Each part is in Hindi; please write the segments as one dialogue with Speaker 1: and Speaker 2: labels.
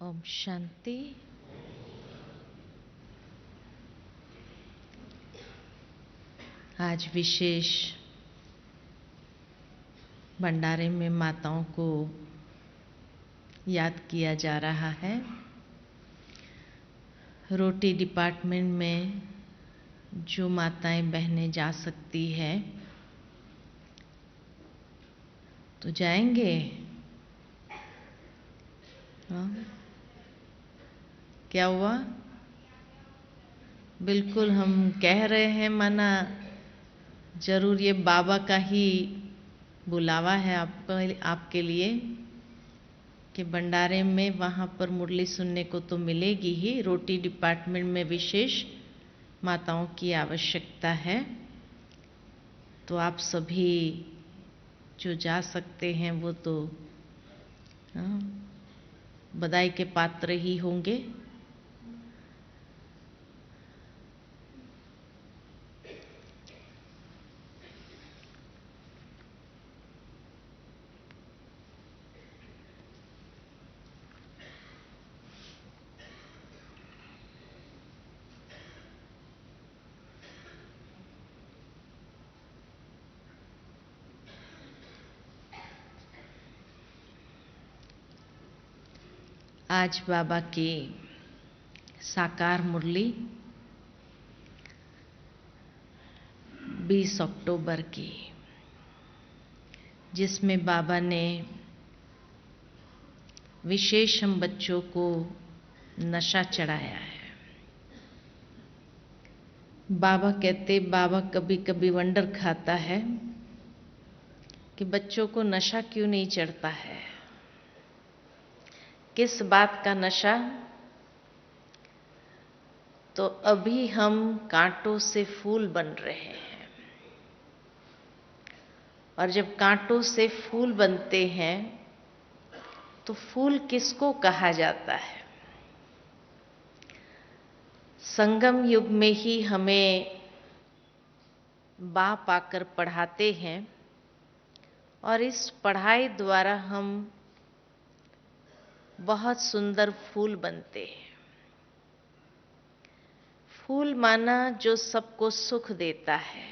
Speaker 1: ओम शांति। आज विशेष भंडारे में माताओं को याद किया जा रहा है। रोटी डिपार्टमेंट में जो माताएं बहनें जा सकती है तो जाएंगे। हाँ? क्या हुआ? बिल्कुल हम कह रहे हैं, माना जरूर ये बाबा का ही बुलावा है आपके लिए कि भंडारे में वहाँ पर मुरली सुनने को तो मिलेगी ही। रोटी डिपार्टमेंट में विशेष माताओं की आवश्यकता है, तो आप सभी जो जा सकते हैं वो तो बधाई के पात्र ही होंगे। आज बाबा की साकार मुरली 20 अक्टूबर की, जिसमें बाबा ने विशेष हम बच्चों को नशा चढ़ाया है। बाबा कहते, बाबा कभी कभी वंडर खाता है कि बच्चों को नशा क्यों नहीं चढ़ता है। किस बात का नशा? तो अभी हम कांटों से फूल बन रहे हैं, और जब कांटों से फूल बनते हैं तो फूल किसको कहा जाता है? संगम युग में ही हमें बाप आकर पढ़ाते हैं, और इस पढ़ाई द्वारा हम बहुत सुंदर फूल बनते हैं। फूल माना जो सबको सुख देता है।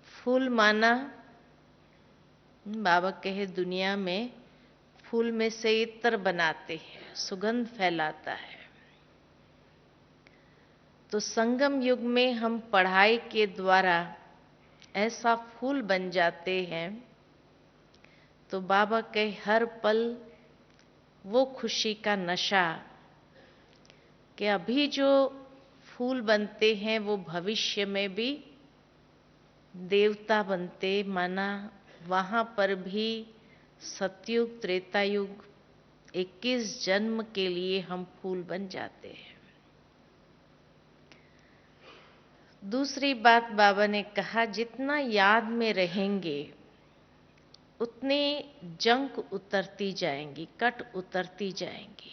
Speaker 1: फूल माना बाबा कहे दुनिया में फूल में से इत्र बनाते हैं, सुगंध फैलाता है। तो संगम युग में हम पढ़ाई के द्वारा ऐसा फूल बन जाते हैं, तो बाबा के हर पल वो खुशी का नशा कि अभी जो फूल बनते हैं वो भविष्य में भी देवता बनते, माना वहाँ पर भी सतयुग त्रेता युग 21 जन्म के लिए हम फूल बन जाते हैं। दूसरी बात बाबा ने कहा, जितना याद में रहेंगे उतने जंक उतरती जाएंगी, कट उतरती जाएंगी।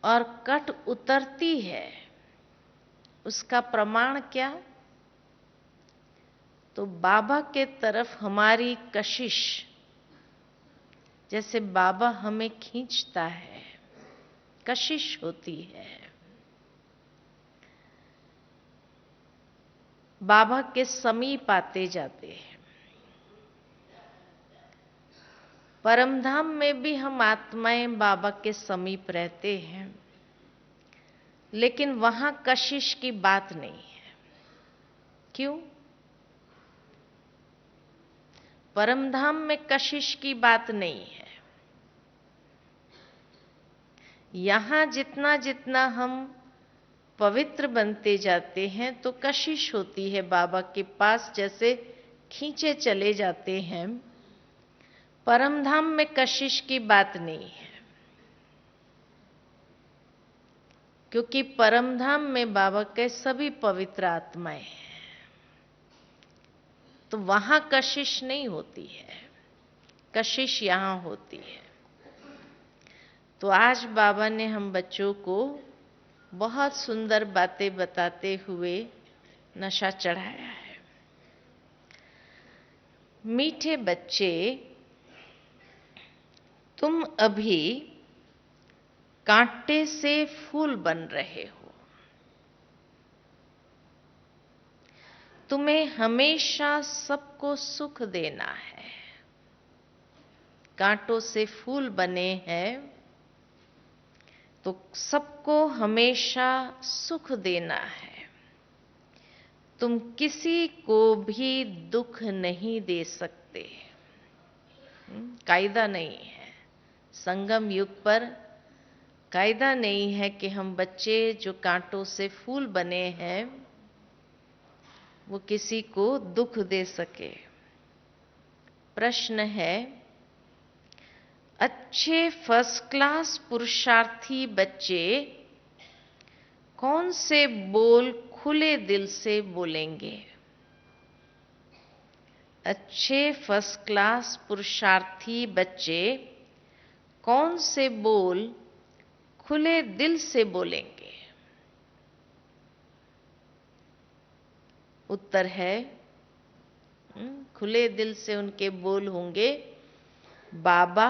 Speaker 1: और कट उतरती है, उसका प्रमाण क्या? तो बाबा के तरफ हमारी कशिश, जैसे बाबा हमें खींचता है, कशिश होती है। बाबा के समीप आते जाते हैं। परमधाम में भी हम आत्माएं बाबा के समीप रहते हैं, लेकिन वहां कशिश की बात नहीं है। क्यों? परमधाम में कशिश की बात नहीं है। यहां जितना जितना हम पवित्र बनते जाते हैं तो कशिश होती है, बाबा के पास जैसे खींचे चले जाते हैं। परमधाम में कशिश की बात नहीं है, क्योंकि परमधाम में बाबा के सभी पवित्र आत्माएं हैं, तो वहां कशिश नहीं होती है, कशिश यहां होती है। तो आज बाबा ने हम बच्चों को बहुत सुंदर बातें बताते हुए नशा चढ़ाया है। मीठे बच्चे तुम अभी कांटे से फूल बन रहे हो। तुम्हें हमेशा सबको सुख देना है। कांटों से फूल बने हैं तो सबको हमेशा सुख देना है। तुम किसी को भी दुख नहीं दे सकते। कायदा नहीं है, संगम युग पर कायदा नहीं है कि हम बच्चे जो कांटों से फूल बने हैं वो किसी को दुख दे सके। प्रश्न है, अच्छे फर्स्ट क्लास पुरुषार्थी बच्चे कौन से बोल खुले दिल से बोलेंगे? अच्छे फर्स्ट क्लास पुरुषार्थी बच्चे कौन से बोल खुले दिल से बोलेंगे? उत्तर है, खुले दिल से उनके बोल होंगे, बाबा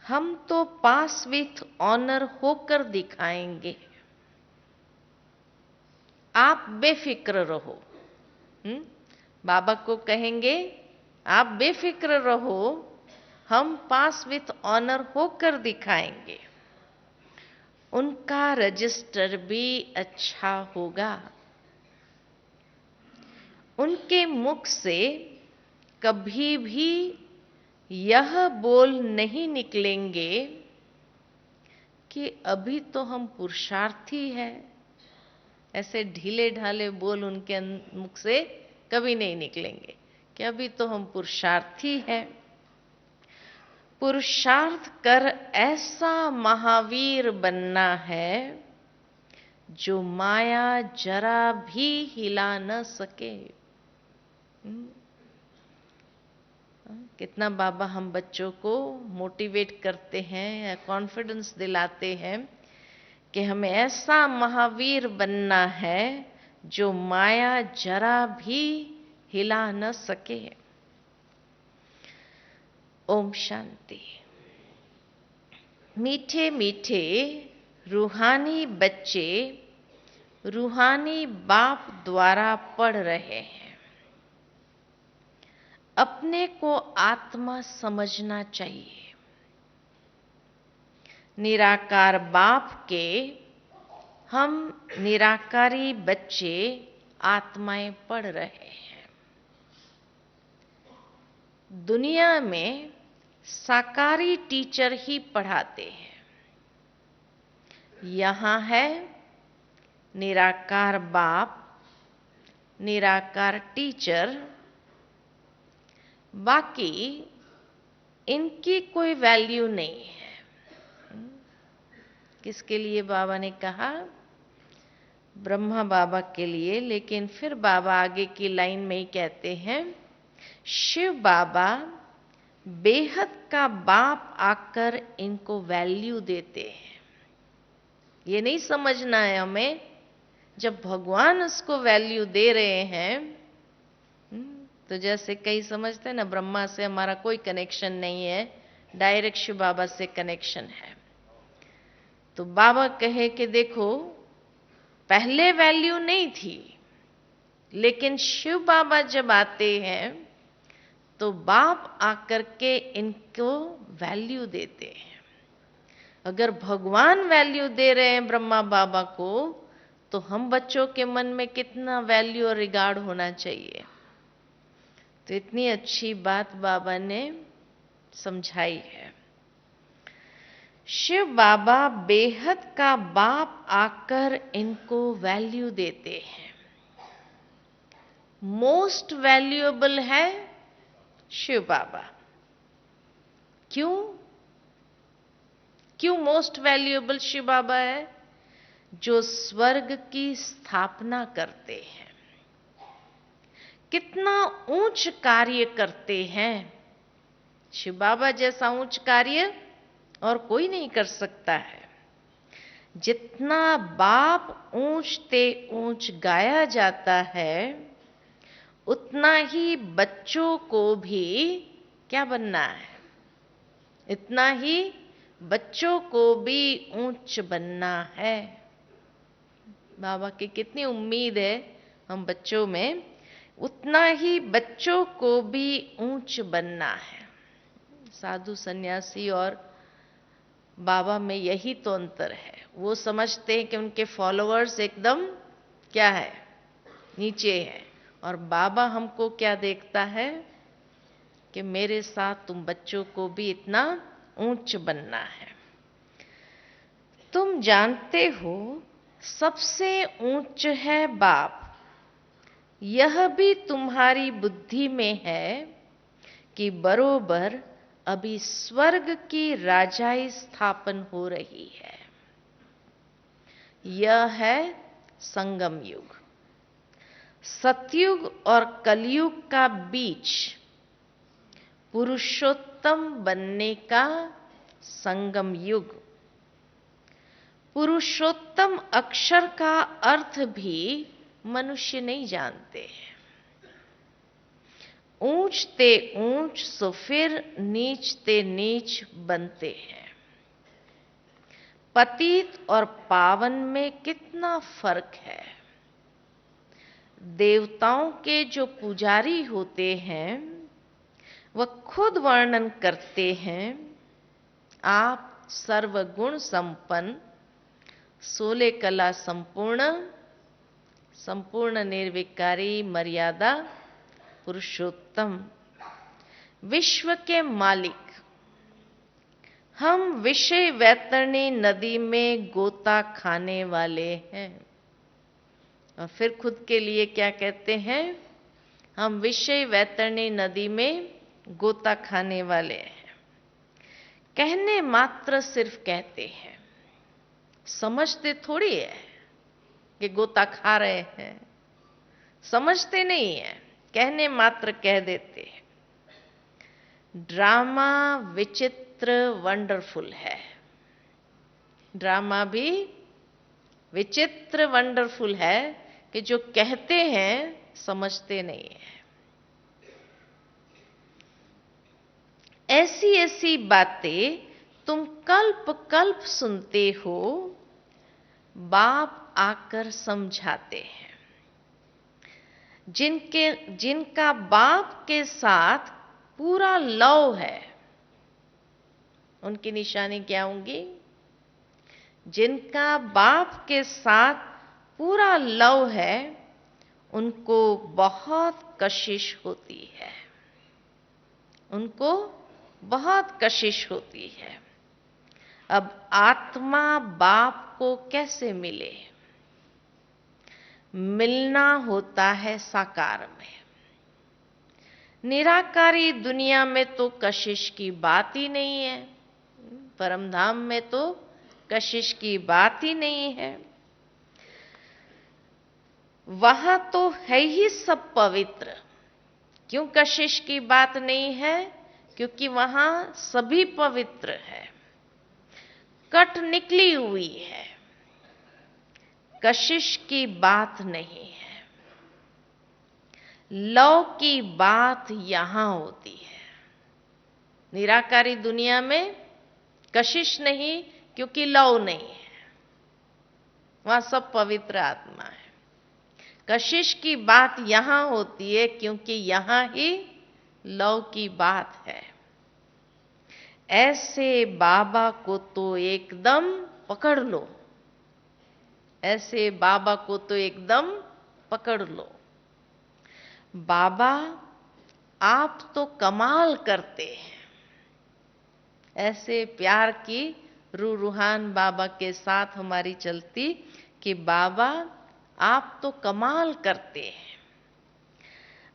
Speaker 1: हम तो पास विथ ऑनर होकर दिखाएंगे, आप बेफिक्र रहो। बाबा को कहेंगे आप बेफिक्र रहो, हम पास विथ ऑनर होकर दिखाएंगे। उनका रजिस्टर भी अच्छा होगा। उनके मुख से कभी भी यह बोल नहीं निकलेंगे कि अभी तो हम पुरुषार्थी हैं। ऐसे ढीले ढाले बोल उनके मुख से कभी नहीं निकलेंगे कि अभी तो हम पुरुषार्थी हैं। पुरुषार्थ कर ऐसा महावीर बनना है जो माया जरा भी हिला न सके। कितना बाबा हम बच्चों को मोटिवेट करते हैं या कॉन्फिडेंस दिलाते हैं कि हमें ऐसा महावीर बनना है जो माया जरा भी हिला न सके। ओम शांति। मीठे मीठे रूहानी बच्चे रूहानी बाप द्वारा पढ़ रहे हैं। अपने को आत्मा समझना चाहिए। निराकार बाप के हम निराकारी बच्चे आत्माएं पढ़ रहे हैं। दुनिया में साकारी टीचर ही पढ़ाते हैं। यहाँ है निराकार बाप, निराकार टीचर, बाकी इनकी कोई वैल्यू नहीं है। किसके लिए बाबा ने कहा? ब्रह्मा बाबा के लिए। लेकिन फिर बाबा आगे की लाइन में ही कहते हैं, शिव बाबा बेहद का बाप आकर इनको वैल्यू देते हैं। ये नहीं समझना है हमें, जब भगवान उसको वैल्यू दे रहे हैं तो जैसे कई समझते हैं ना, ब्रह्मा से हमारा कोई कनेक्शन नहीं है, डायरेक्ट शिव बाबा से कनेक्शन है। तो बाबा कहे कि देखो पहले वैल्यू नहीं थी, लेकिन शिव बाबा जब आते हैं तो बाप आकर के इनको वैल्यू देते हैं। अगर भगवान वैल्यू दे रहे हैं ब्रह्मा बाबा को, तो हम बच्चों के मन में कितना वैल्यू और रिगार्ड होना चाहिए। तो इतनी अच्छी बात बाबा ने समझाई है। शिव बाबा बेहद का बाप आकर इनको वैल्यू देते हैं। मोस्ट वैल्यूएबल है शिव बाबा। क्यों? क्यों मोस्ट वैल्यूएबल शिव बाबा है? जो स्वर्ग की स्थापना करते हैं। कितना ऊंच कार्य करते हैं। शिव बाबा जैसा ऊंच कार्य और कोई नहीं कर सकता है। जितना बाप ऊंच ते ऊंच गाया जाता है, उतना ही बच्चों को भी क्या बनना है? इतना ही बच्चों को भी ऊंच बनना है। बाबा की कितनी उम्मीद है हम बच्चों में, उतना ही बच्चों को भी ऊंच बनना है। साधु सन्यासी और बाबा में यही तो अंतर है। वो समझते हैं कि उनके फॉलोअर्स एकदम क्या है, नीचे है, और बाबा हमको क्या देखता है कि मेरे साथ तुम बच्चों को भी इतना ऊंच बनना है। तुम जानते हो सबसे ऊंच है बाप, यह भी तुम्हारी बुद्धि में है कि बरोबर अभी स्वर्ग की राजाई स्थापन हो रही है। यह है संगम युग, सतयुग और कलयुग का बीच पुरुषोत्तम बनने का संगम युग। पुरुषोत्तम अक्षर का अर्थ भी मनुष्य नहीं जानते हैं। ऊंचते ऊंच सो फिर नीचते नीच बनते हैं। पतित और पावन में कितना फर्क है। देवताओं के जो पुजारी होते हैं वह खुद वर्णन करते हैं, आप सर्वगुण संपन्न, 16 कला संपूर्ण, संपूर्ण निर्विकारी, मर्यादा पुरुषोत्तम, विश्व के मालिक। हम विषय वैतरणी नदी में गोता खाने वाले हैं। और फिर खुद के लिए क्या कहते हैं, हम विषय वैतरणी नदी में गोता खाने वाले हैं। कहने मात्र सिर्फ कहते हैं, समझते थोड़ी है कि गोता खा रहे हैं, समझते नहीं है, कहने मात्र कह देते हैं। ड्रामा विचित्र वंडरफुल है। ड्रामा भी विचित्र वंडरफुल है कि जो कहते हैं समझते नहीं है। ऐसी ऐसी बातें तुम कल्प कल्प सुनते हो, बाप आकर समझाते हैं। जिनका बाप के साथ पूरा लव है, उनकी निशानी क्या होंगी? जिनका बाप के साथ पूरा लव है, उनको बहुत कशिश होती है, उनको बहुत कशिश होती है। अब आत्मा बाप को कैसे मिले? मिलना होता है साकार में। निराकारी दुनिया में तो कशिश की बात ही नहीं है, परम धाम में तो कशिश की बात ही नहीं है। वहां तो है ही सब पवित्र। क्यों कशिश की बात नहीं है? क्योंकि वहां सभी पवित्र है। कट निकली हुई है, कशिश की बात नहीं है। लव की बात यहां होती है। निराकारी दुनिया में कशिश नहीं, क्योंकि लव नहीं है, वहां सब पवित्र आत्मा है। कशिश की बात यहां होती है क्योंकि यहां ही लव की बात है। ऐसे बाबा को तो एकदम पकड़ लो, ऐसे बाबा को तो एकदम पकड़ लो। बाबा आप तो कमाल करते हैं। ऐसे प्यार की रूहान बाबा के साथ हमारी चलती कि बाबा आप तो कमाल करते हैं,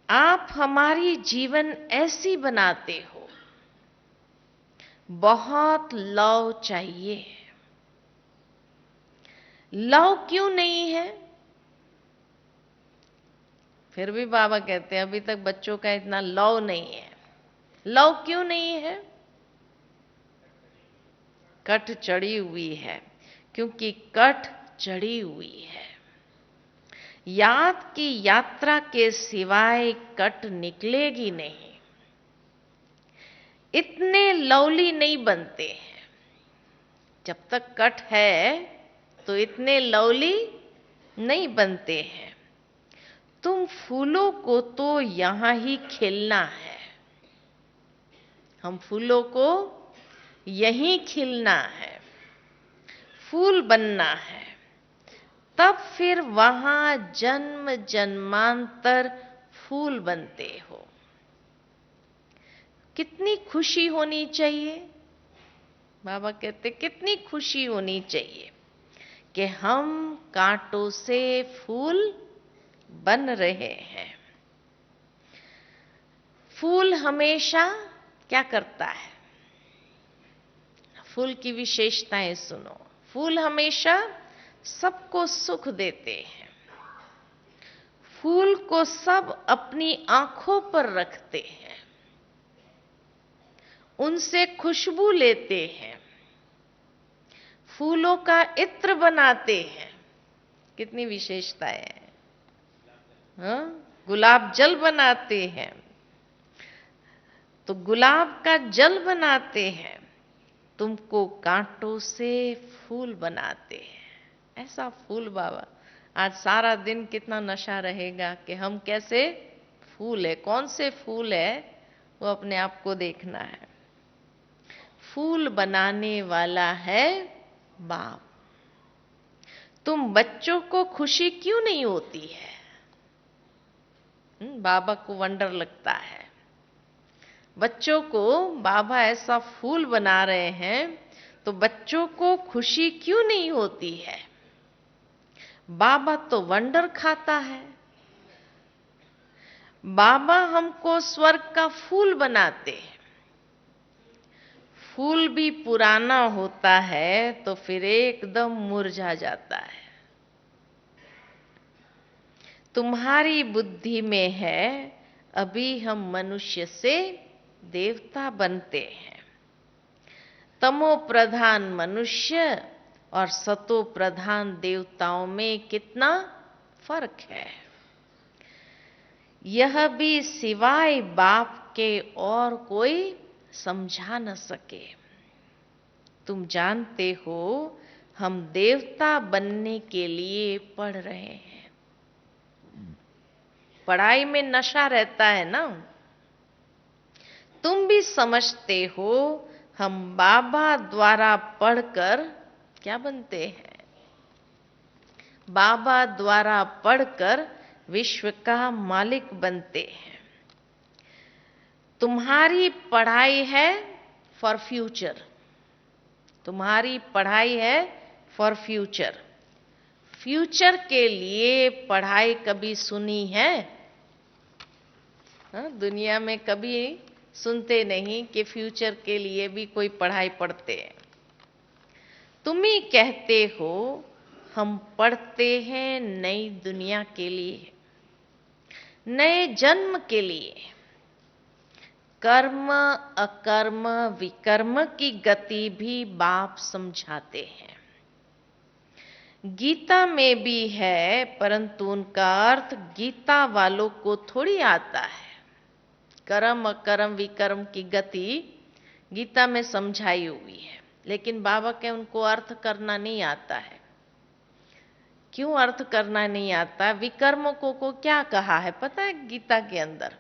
Speaker 1: आप हमारी जीवन ऐसी बनाते हो। बहुत लव चाहिए। लव क्यों नहीं है? फिर भी बाबा कहते हैं अभी तक बच्चों का इतना लव नहीं है। लव क्यों नहीं है? कट चढ़ी हुई है, क्योंकि कट चढ़ी हुई है। याद की यात्रा के सिवाय कट निकलेगी नहीं। इतने लवली नहीं बनते हैं। जब तक कट है तो इतने लवली नहीं बनते हैं। तुम फूलों को तो यहां ही खिलना है, हम फूलों को यहीं खिलना है, फूल बनना है, तब फिर वहां जन्म जन्मांतर फूल बनते हो। कितनी खुशी होनी चाहिए, बाबा कहते कितनी खुशी होनी चाहिए कि हम कांटों से फूल बन रहे हैं। फूल हमेशा क्या करता है? फूल की विशेषताएं सुनो। फूल हमेशा सबको सुख देते हैं। फूल को सब अपनी आंखों पर रखते हैं, उनसे खुशबू लेते हैं, फूलों का इत्र बनाते हैं। कितनी विशेषताएं हैं। हाँ? गुलाब जल बनाते हैं, तो गुलाब का जल बनाते हैं, तुमको कांटों से फूल बनाते हैं। ऐसा फूल बाबा, आज सारा दिन कितना नशा रहेगा कि हम कैसे फूल है, कौन से फूल है वो अपने आप को देखना है। फूल बनाने वाला है बाप। तुम बच्चों को खुशी क्यों नहीं होती है? बाबा को वंडर लगता है, बच्चों को बाबा ऐसा फूल बना रहे हैं तो बच्चों को खुशी क्यों नहीं होती है? बाबा तो वंडर खाता है। बाबा हमको स्वर्ग का फूल बनाते हैं। फूल भी पुराना होता है तो फिर एकदम मुरझा जाता है। तुम्हारी बुद्धि में है अभी हम मनुष्य से देवता बनते हैं। तमो प्रधान मनुष्य और सतो प्रधान देवताओं में कितना फर्क है, यह भी सिवाय बाप के और कोई समझा न सके। तुम जानते हो हम देवता बनने के लिए पढ़ रहे हैं। पढ़ाई में नशा रहता है ना। तुम भी समझते हो हम बाबा द्वारा पढ़कर क्या बनते हैं? बाबा द्वारा पढ़कर विश्व का मालिक बनते हैं। तुम्हारी पढ़ाई है फॉर फ्यूचर, तुम्हारी पढ़ाई है फॉर फ्यूचर। फ्यूचर के लिए पढ़ाई कभी सुनी है? दुनिया में कभी सुनते नहीं कि फ्यूचर के लिए भी कोई पढ़ाई पढ़ते हैं। तुम ही कहते हो हम पढ़ते हैं नई दुनिया के लिए, नए जन्म के लिए। कर्म अकर्म विकर्म की गति भी बाप समझाते हैं। गीता में भी है, परंतु उनका अर्थ गीता वालों को थोड़ी आता है। कर्म अकर्म विकर्म की गति गीता में समझाई हुई है, लेकिन बाबा के उनको अर्थ करना नहीं आता है। क्यों अर्थ करना नहीं आता? विकर्म को क्या कहा है पता है गीता के अंदर?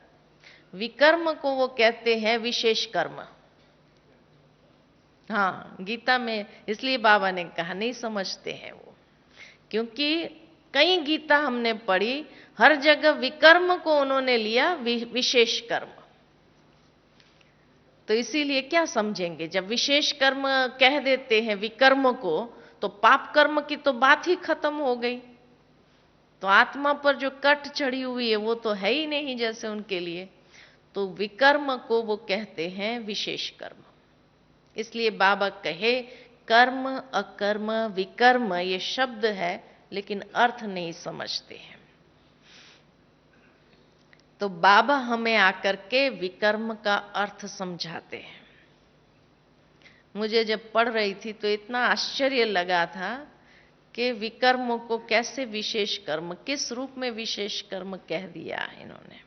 Speaker 1: विकर्म को वो कहते हैं विशेष कर्म। हाँ, गीता में इसलिए बाबा ने कहा, नहीं समझते हैं वो, क्योंकि कई गीता हमने पढ़ी, हर जगह विकर्म को उन्होंने लिया विशेष कर्म। तो इसीलिए क्या समझेंगे, जब विशेष कर्म कह देते हैं विकर्म को, तो पाप कर्म की तो बात ही खत्म हो गई। तो आत्मा पर जो कट चढ़ी हुई है वो तो है ही नहीं जैसे उनके लिए। तो विकर्म को वो कहते हैं विशेष कर्म। इसलिए बाबा कहे कर्म अकर्म विकर्म ये शब्द है, लेकिन अर्थ नहीं समझते हैं। तो बाबा हमें आकर के विकर्म का अर्थ समझाते हैं। मुझे जब पढ़ रही थी तो इतना आश्चर्य लगा था कि विकर्म को कैसे विशेष कर्म, किस रूप में विशेष कर्म कह दिया इन्होंने।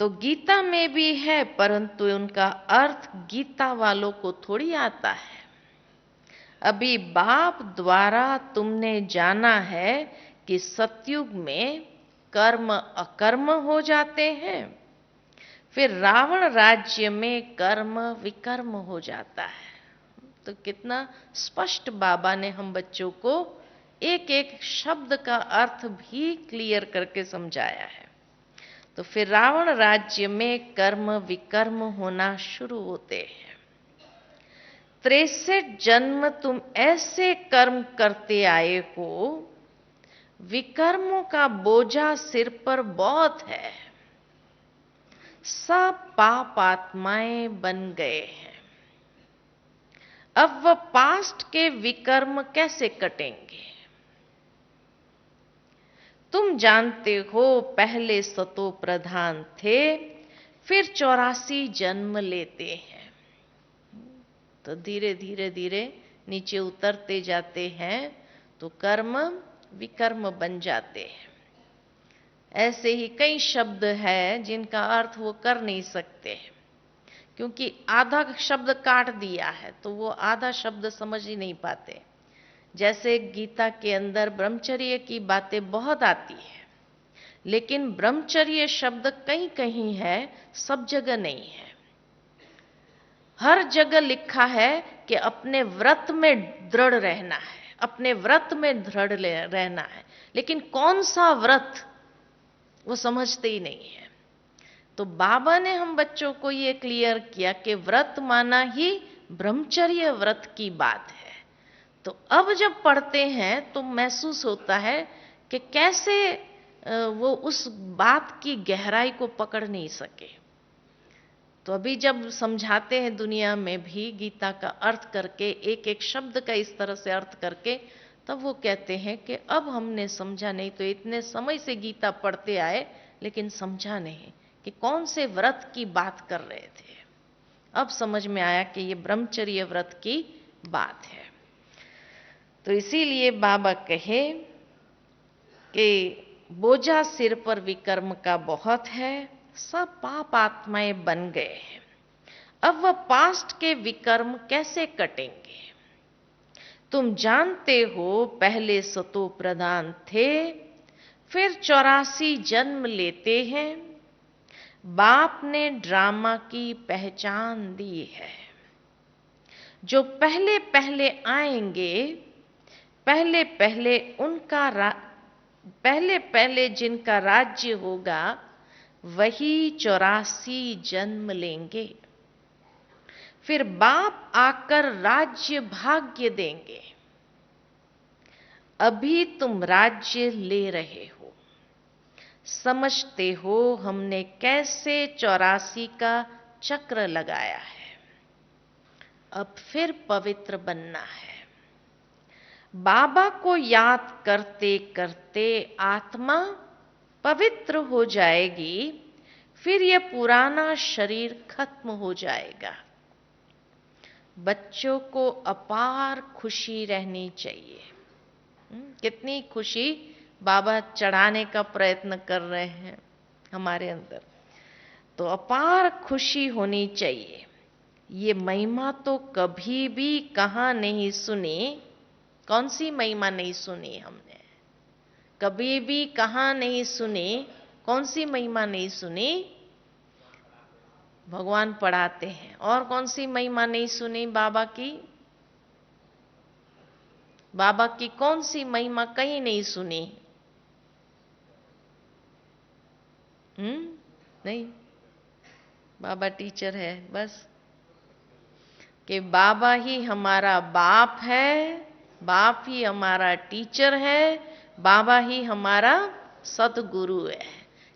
Speaker 1: तो गीता में भी है, परंतु उनका अर्थ गीता वालों को थोड़ी आता है। अभी बाप द्वारा तुमने जाना है कि सतयुग में कर्म अकर्म हो जाते हैं, फिर रावण राज्य में कर्म विकर्म हो जाता है। तो कितना स्पष्ट बाबा ने हम बच्चों को एक एक शब्द का अर्थ भी क्लियर करके समझाया है। तो फिर रावण राज्य में कर्म विकर्म होना शुरू होते हैं। 63 जन्म तुम ऐसे कर्म करते आए हो, विकर्मों का बोझा सिर पर बहुत है, सब पाप आत्माएं बन गए हैं। अब वह पास्ट के विकर्म कैसे कटेंगे? तुम जानते हो पहले सतो प्रधान थे, फिर 84 जन्म लेते हैं। तो धीरे धीरे धीरे नीचे उतरते जाते हैं, तो कर्म विकर्म बन जाते हैं। ऐसे ही कई शब्द हैं जिनका अर्थ वो कर नहीं सकते, क्योंकि आधा शब्द काट दिया है तो वो आधा शब्द समझ ही नहीं पाते। जैसे गीता के अंदर ब्रह्मचर्य की बातें बहुत आती है, लेकिन ब्रह्मचर्य शब्द कहीं कहीं है, सब जगह नहीं है। हर जगह लिखा है कि अपने व्रत में दृढ़ रहना है, अपने व्रत में दृढ़ रहना है, लेकिन कौन सा व्रत वो समझते ही नहीं है। तो बाबा ने हम बच्चों को ये क्लियर किया कि व्रत माना ही ब्रह्मचर्य व्रत की बात है। तो अब जब पढ़ते हैं तो महसूस होता है कि कैसे वो उस बात की गहराई को पकड़ नहीं सके। तो अभी जब समझाते हैं दुनिया में भी गीता का अर्थ करके, एक एक शब्द का इस तरह से अर्थ करके, तब वो कहते हैं कि अब हमने समझा। नहीं तो इतने समय से गीता पढ़ते आए लेकिन समझा नहीं कि कौन से व्रत की बात कर रहे थे। अब समझ में आया कि ये ब्रह्मचर्य व्रत की बात है। तो इसीलिए बाबा कहे कि बोझा सिर पर विकर्म का बहुत है, सब पाप आत्माएं बन गए हैं। अब वह पास्ट के विकर्म कैसे कटेंगे? तुम जानते हो पहले सतो प्रधान थे, फिर 84 जन्म लेते हैं। बाप ने ड्रामा की पहचान दी है। जो पहले पहले आएंगे, पहले पहले पहले पहले जिनका राज्य होगा वही 84 जन्म लेंगे। फिर बाप आकर राज्य भाग्य देंगे। अभी तुम राज्य ले रहे हो, समझते हो हमने कैसे 84 का चक्र लगाया है। अब फिर पवित्र बनना है। बाबा को याद करते करते आत्मा पवित्र हो जाएगी, फिर यह पुराना शरीर खत्म हो जाएगा। बच्चों को अपार खुशी रहनी चाहिए। कितनी खुशी बाबा चढ़ाने का प्रयत्न कर रहे हैं हमारे अंदर, तो अपार खुशी होनी चाहिए। ये महिमा तो कभी भी कहाँ नहीं सुनी। कौन सी महिमा नहीं सुनी हमने? कभी भी कहाँ नहीं सुनी? कौन सी महिमा नहीं सुनी? भगवान पढ़ाते हैं। और कौन सी महिमा नहीं सुनी बाबा की? बाबा की कौन सी महिमा कहीं नहीं सुनी? नहीं, बाबा टीचर है बस, कि बाबा ही हमारा बाप है, बाप ही हमारा टीचर है, बाबा ही हमारा सतगुरु है।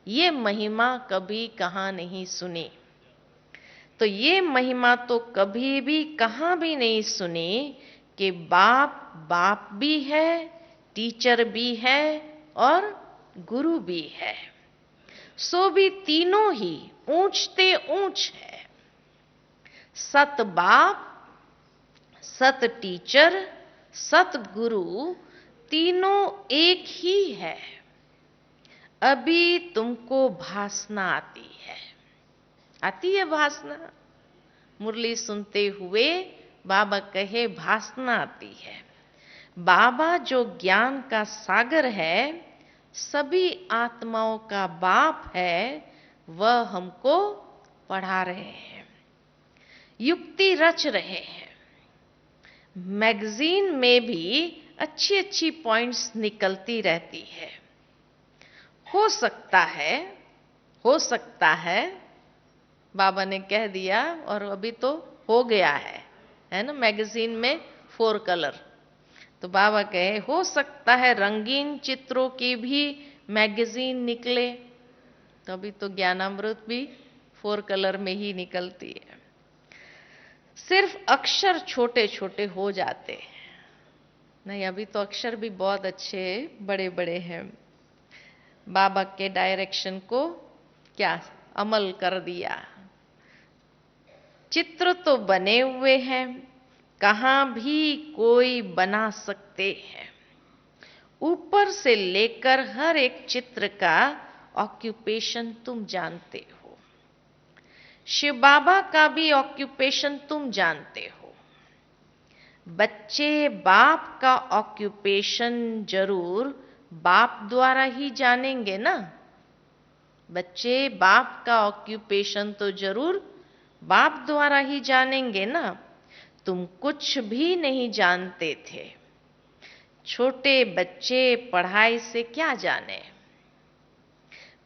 Speaker 1: ये महिमा कभी कहाँ नहीं सुनी। तो ये महिमा तो कभी भी कहाँ भी नहीं सुनी कि बाप बाप भी है, टीचर भी है और गुरु भी है। सो भी तीनों ही ऊंचते ऊंच है। सत बाप, सत टीचर, सत गुरु तीनों एक ही है। अभी तुमको भासना आती है। आती है भासना? मुरली सुनते हुए बाबा कहे भासना आती है। बाबा जो ज्ञान का सागर है, सभी आत्माओं का बाप है, वह हमको पढ़ा रहे हैं, युक्ति रच रहे हैं। मैगजीन में भी अच्छी अच्छी पॉइंट्स निकलती रहती है। हो सकता है बाबा ने कह दिया, और अभी तो हो गया है ना मैगजीन में 4 कलर। तो बाबा कहे हो सकता है रंगीन चित्रों की भी मैगजीन निकले। तो अभी तो ज्ञानामृत भी 4 कलर में ही निकलती है। सिर्फ अक्षर छोटे छोटे हो जाते हैं। नहीं, अभी तो अक्षर भी बहुत अच्छे बड़े बड़े हैं। बाबा के डायरेक्शन को क्या अमल कर दिया। चित्र तो बने हुए हैं, कहां भी कोई बना सकते हैं। ऊपर से लेकर हर एक चित्र का ऑक्यूपेशन तुम जानते हो। शिव बाबा का भी ऑक्यूपेशन तुम जानते हो। बच्चे बाप का ऑक्यूपेशन जरूर बाप द्वारा ही जानेंगे ना। बच्चे बाप का ऑक्यूपेशन तो जरूर बाप द्वारा ही जानेंगे ना। तुम कुछ भी नहीं जानते थे। छोटे बच्चे पढ़ाई से क्या जाने,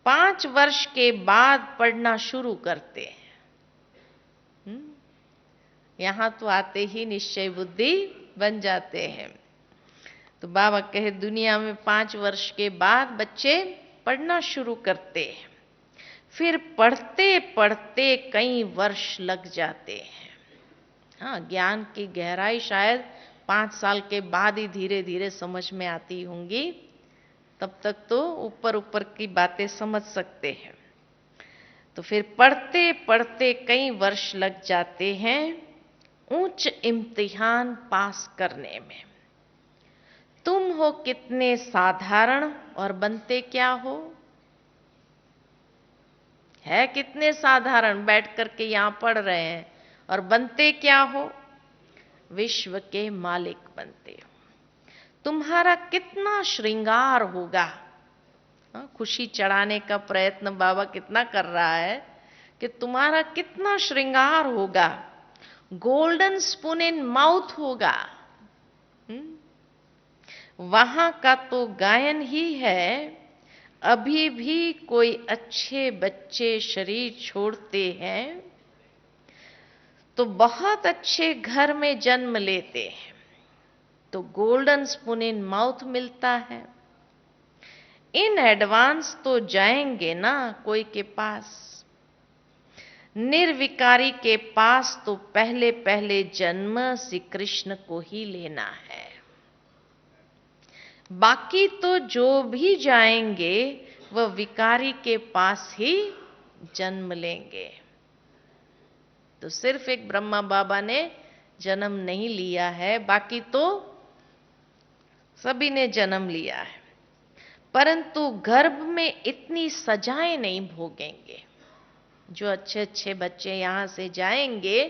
Speaker 1: 5 वर्ष के बाद पढ़ना शुरू करते हैं। यहां तो आते ही निश्चय बुद्धि बन जाते हैं। तो बाबा कहे दुनिया में 5 वर्ष के बाद बच्चे पढ़ना शुरू करते हैं। फिर पढ़ते पढ़ते कई वर्ष लग जाते हैं। हाँ, ज्ञान की गहराई शायद 5 साल के बाद ही धीरे धीरे समझ में आती होंगी। तब तक तो ऊपर ऊपर की बातें समझ सकते हैं। तो फिर पढ़ते पढ़ते कई वर्ष लग जाते हैं उच्च इम्तिहान पास करने में। तुम हो कितने साधारण और बनते क्या हो? है कितने साधारण, बैठ करके यहां पढ़ रहे हैं, और बनते क्या हो? विश्व के मालिक बनते हो। तुम्हारा कितना श्रृंगार होगा। खुशी चढ़ाने का प्रयत्न बाबा कितना कर रहा है कि तुम्हारा कितना श्रृंगार होगा। गोल्डन स्पून इन माउथ होगा। वहां का तो गायन ही है, अभी भी कोई अच्छे बच्चे शरीर छोड़ते हैं तो बहुत अच्छे घर में जन्म लेते हैं, तो गोल्डन स्पून इन माउथ मिलता है। इन एडवांस तो जाएंगे ना कोई के पास। निर्विकारी के पास तो पहले पहले जन्म श्री कृष्ण को ही लेना है। बाकी तो जो भी जाएंगे वह विकारी के पास ही जन्म लेंगे। तो सिर्फ एक ब्रह्मा बाबा ने जन्म नहीं लिया है, बाकी तो सभी ने जन्म लिया है। परंतु गर्भ में इतनी सजाएं नहीं भोगेंगे। जो अच्छे अच्छे बच्चे यहां से जाएंगे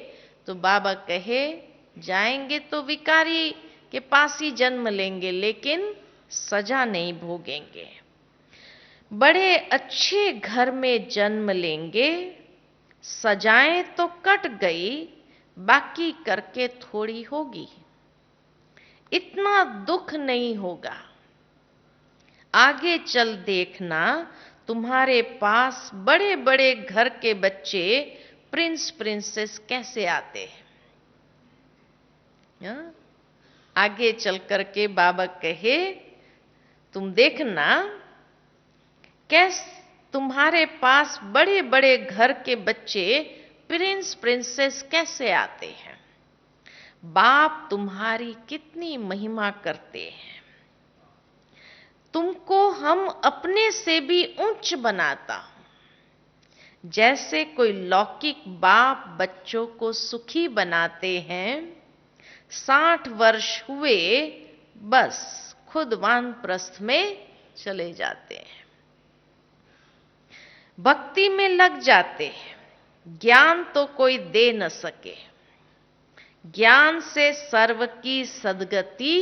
Speaker 1: तो बाबा कहे जाएंगे तो विकारी के पास ही जन्म लेंगे, लेकिन सजा नहीं भोगेंगे। बड़े अच्छे घर में जन्म लेंगे, सजाएं तो कट गई, बाकी करके थोड़ी होगी। इतना दुख नहीं होगा। आगे चल देखना, तुम्हारे पास बड़े बड़े घर के बच्चे प्रिंस प्रिंसेस कैसे आते हैं। आगे चल करके बाबा कहे तुम देखना कैसे तुम्हारे पास बड़े बड़े घर के बच्चे प्रिंस प्रिंसेस कैसे आते हैं। बाप तुम्हारी कितनी महिमा करते हैं। तुमको हम अपने से भी उच्च बनाता हूं। जैसे कोई लौकिक बाप बच्चों को सुखी बनाते हैं, 60 वर्ष हुए बस खुद वानप्रस्थ में चले जाते हैं, भक्ति में लग जाते हैं। ज्ञान तो कोई दे न सके, ज्ञान से सर्व की सद्गति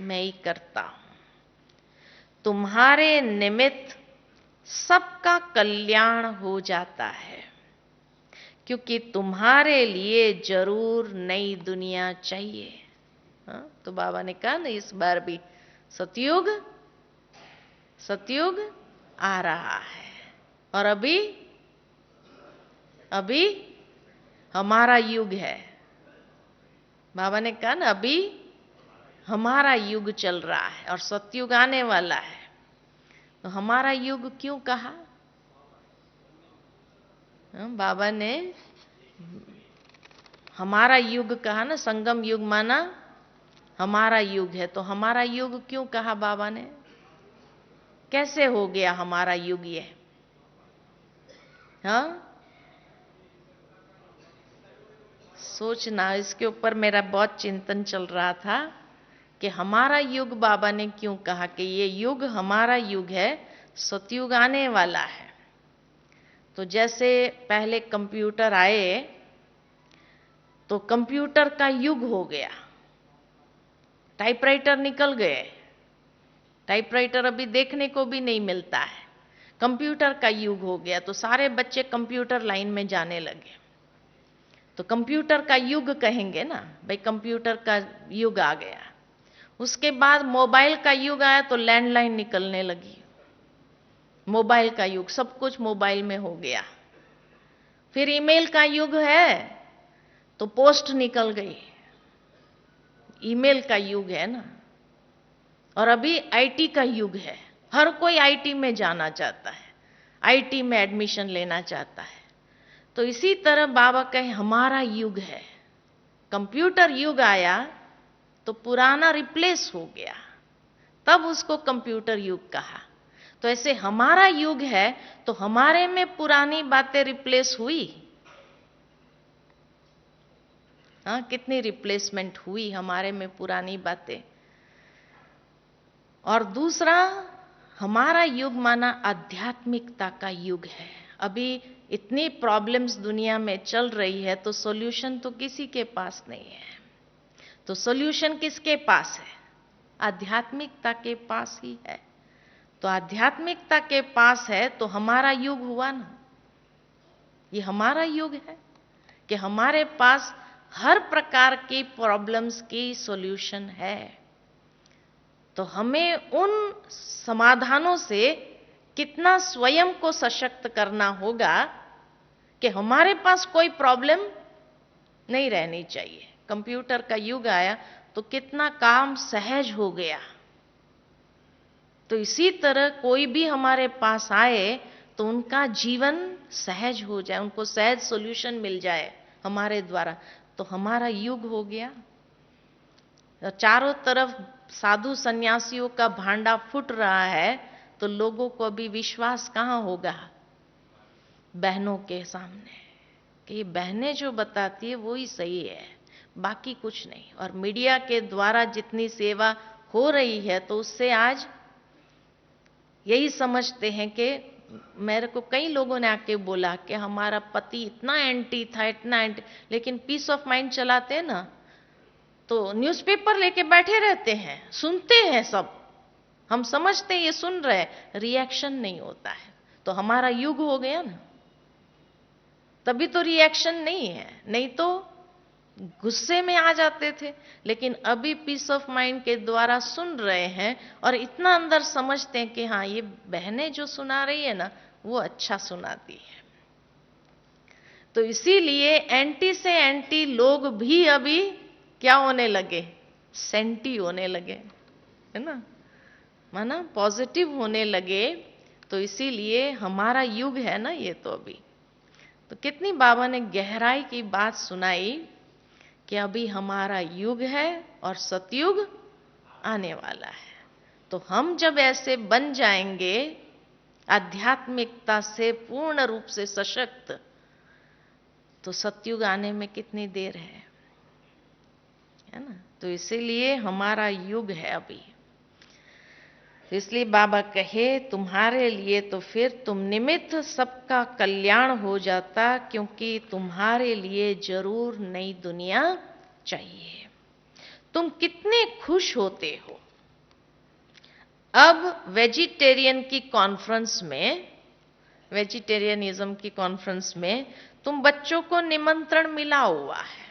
Speaker 1: मैं ही करता हूं। तुम्हारे निमित्त सबका कल्याण हो जाता है, क्योंकि तुम्हारे लिए जरूर नई दुनिया चाहिए। हाँ? तो बाबा ने कहा ना इस बार भी सतयुग सतयुग आ रहा है, और अभी हमारा युग है। बाबा ने कहा ना अभी हमारा युग चल रहा है और सतयुग आने वाला है। तो हमारा युग क्यों कहा? बाबा ने हमारा युग कहा ना, संगम युग माना हमारा युग है। तो हमारा युग क्यों कहा बाबा ने? कैसे हो गया हमारा युग ये? हाँ, सोचना, इसके ऊपर मेरा बहुत चिंतन चल रहा था कि हमारा युग बाबा ने क्यों कहा कि ये युग हमारा युग है, सतयुग आने वाला है। तो जैसे पहले कंप्यूटर आए तो कंप्यूटर का युग हो गया, टाइपराइटर निकल गए, टाइपराइटर अभी देखने को भी नहीं मिलता है, कंप्यूटर का युग हो गया। तो सारे बच्चे कंप्यूटर लाइन में जाने लगे। तो कंप्यूटर का युग कहेंगे ना भाई, कंप्यूटर का युग आ गया। उसके बाद मोबाइल का युग आया तो लैंडलाइन निकलने लगी, मोबाइल का युग, सब कुछ मोबाइल में हो गया। फिर ईमेल का युग है तो पोस्ट निकल गई, ईमेल का युग है ना। और अभी आईटी का युग है, हर कोई आईटी में जाना चाहता है, आईटी में एडमिशन लेना चाहता है। तो इसी तरह बाबा कहे हमारा युग है। कंप्यूटर युग आया तो पुराना रिप्लेस हो गया, तब उसको कंप्यूटर युग कहा। तो ऐसे हमारा युग है तो हमारे में पुरानी बातें रिप्लेस हुई। हाँ, कितनी रिप्लेसमेंट हुई हमारे में पुरानी बातें। और दूसरा, हमारा युग माना आध्यात्मिकता का युग है। अभी इतनी प्रॉब्लम्स दुनिया में चल रही है तो सॉल्यूशन तो किसी के पास नहीं है। तो सॉल्यूशन किसके पास है? आध्यात्मिकता के पास ही है। तो आध्यात्मिकता के पास है तो हमारा युग हुआ ना, ये हमारा युग है कि हमारे पास हर प्रकार की प्रॉब्लम्स की सॉल्यूशन है। तो हमें उन समाधानों से कितना स्वयं को सशक्त करना होगा कि हमारे पास कोई प्रॉब्लम नहीं रहनी चाहिए। कंप्यूटर का युग आया तो कितना काम सहज हो गया। तो इसी तरह कोई भी हमारे पास आए तो उनका जीवन सहज हो जाए, उनको सहज सॉल्यूशन मिल जाए हमारे द्वारा, तो हमारा युग हो गया। चारों तरफ साधु सन्यासियों का भांडा फूट रहा है तो लोगों को अभी विश्वास कहां होगा बहनों के सामने कि ये बहनें जो बताती है वो ही सही है, बाकी कुछ नहीं। और मीडिया के द्वारा जितनी सेवा हो रही है तो उससे आज यही समझते हैं कि, मेरे को कई लोगों ने आके बोला कि हमारा पति इतना एंटी था, इतना एंटी, लेकिन पीस ऑफ माइंड चलाते हैं ना तो न्यूज़पेपर लेके बैठे रहते हैं, सुनते हैं सब, हम समझते हैं ये सुन रहे, रिएक्शन नहीं होता है। तो हमारा युग हो गया ना, तभी तो रिएक्शन नहीं है, नहीं तो गुस्से में आ जाते थे। लेकिन अभी पीस ऑफ माइंड के द्वारा सुन रहे हैं और इतना अंदर समझते हैं कि हाँ ये बहनें जो सुना रही है ना वो अच्छा सुनाती है। तो इसीलिए एंटी से एंटी लोग भी अभी क्या होने लगे, सेंटी होने लगे, है ना, माना पॉजिटिव होने लगे। तो इसीलिए हमारा युग है ना ये। तो अभी तो कितनी बाबा ने गहराई की बात सुनाई कि अभी हमारा युग है और सतयुग आने वाला है। तो हम जब ऐसे बन जाएंगे आध्यात्मिकता से पूर्ण रूप से सशक्त, तो सतयुग आने में कितनी देर है ना। तो इसीलिए हमारा युग है अभी। इसलिए बाबा कहे तुम्हारे लिए तो फिर तुम निमित्त सबका कल्याण हो जाता, क्योंकि तुम्हारे लिए जरूर नई दुनिया चाहिए। तुम कितने खुश होते हो। अब वेजिटेरियनिज्म की कॉन्फ्रेंस में तुम बच्चों को निमंत्रण मिला हुआ है।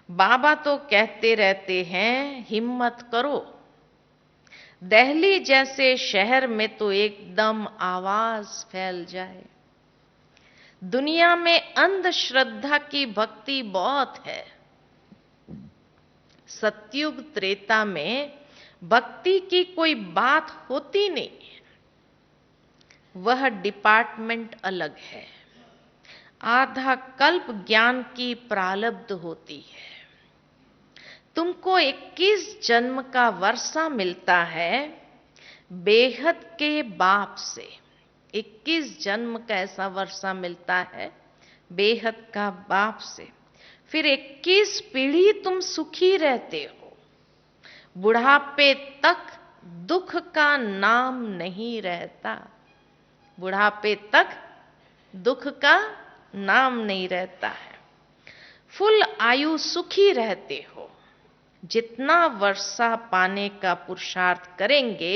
Speaker 1: बाबा तो कहते रहते हैं हिम्मत करो। दिल्ली जैसे शहर में तो एकदम आवाज फैल जाए। दुनिया में अंधश्रद्धा की भक्ति बहुत है। सतयुग त्रेता में भक्ति की कोई बात होती नहीं, वह डिपार्टमेंट अलग है। आधा कल्प ज्ञान की प्रारब्ध होती है। तुमको 21 जन्म का वर्षा मिलता है बेहद के बाप से। 21 जन्म का ऐसा वर्षा मिलता है बेहद का बाप से। फिर 21 पीढ़ी तुम सुखी रहते हो। बुढ़ापे तक दुख का नाम नहीं रहता। बुढ़ापे तक दुख का नाम नहीं रहता है। फुल आयु सुखी रहते हो। जितना वर्षा पाने का पुरुषार्थ करेंगे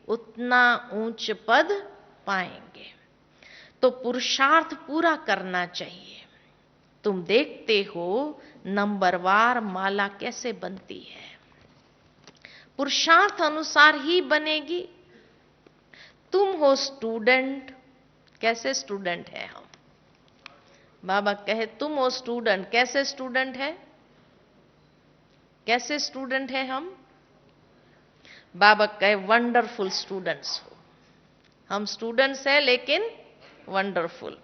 Speaker 1: उतना ऊंच पद पाएंगे। तो पुरुषार्थ पूरा करना चाहिए। तुम देखते हो नंबरवार माला कैसे बनती है, पुरुषार्थ अनुसार ही बनेगी। तुम हो स्टूडेंट। कैसे स्टूडेंट है हम? बाबा कहे तुम हो स्टूडेंट। कैसे स्टूडेंट है? कैसे स्टूडेंट है हम? बाबा कहे वंडरफुल स्टूडेंट्स हो। हम स्टूडेंट्स हैं लेकिन वंडरफुल।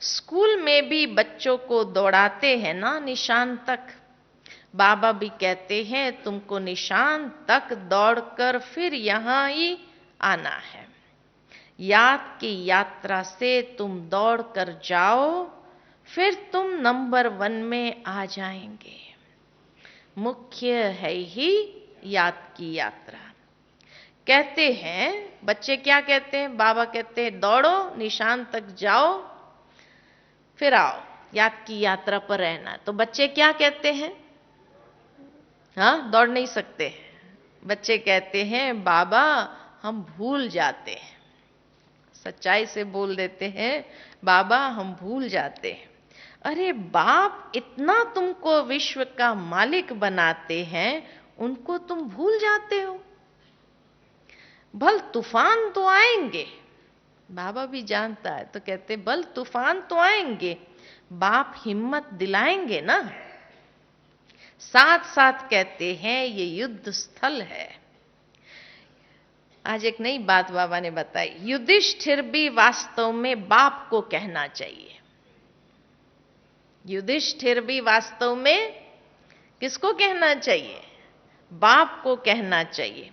Speaker 1: स्कूल में भी बच्चों को दौड़ाते हैं ना निशान तक। बाबा भी कहते हैं तुमको निशान तक दौड़कर फिर यहां ही आना है। याद की यात्रा से तुम दौड़कर जाओ, फिर तुम नंबर 1 में आ जाएंगे। मुख्य है ही याद की यात्रा। कहते हैं बच्चे, क्या कहते हैं? बाबा कहते हैं दौड़ो, निशान तक जाओ, फिर आओ, याद की यात्रा पर रहना। तो बच्चे क्या कहते हैं? हाँ, दौड़ नहीं सकते। बच्चे कहते हैं बाबा हम भूल जाते हैं। सच्चाई से बोल देते हैं बाबा हम भूल जाते हैं। अरे बाप इतना तुमको विश्व का मालिक बनाते हैं, उनको तुम भूल जाते हो। भल तूफान तो आएंगे, बाबा भी जानता है, तो कहते भल तूफान तो आएंगे, बाप हिम्मत दिलाएंगे ना। साथ साथ कहते हैं ये युद्ध स्थल है। आज एक नई बात बाबा ने बताई। युधिष्ठिर भी वास्तव में बाप को कहना चाहिए। युधिष्ठिर भी वास्तव में किसको कहना चाहिए? बाप को कहना चाहिए,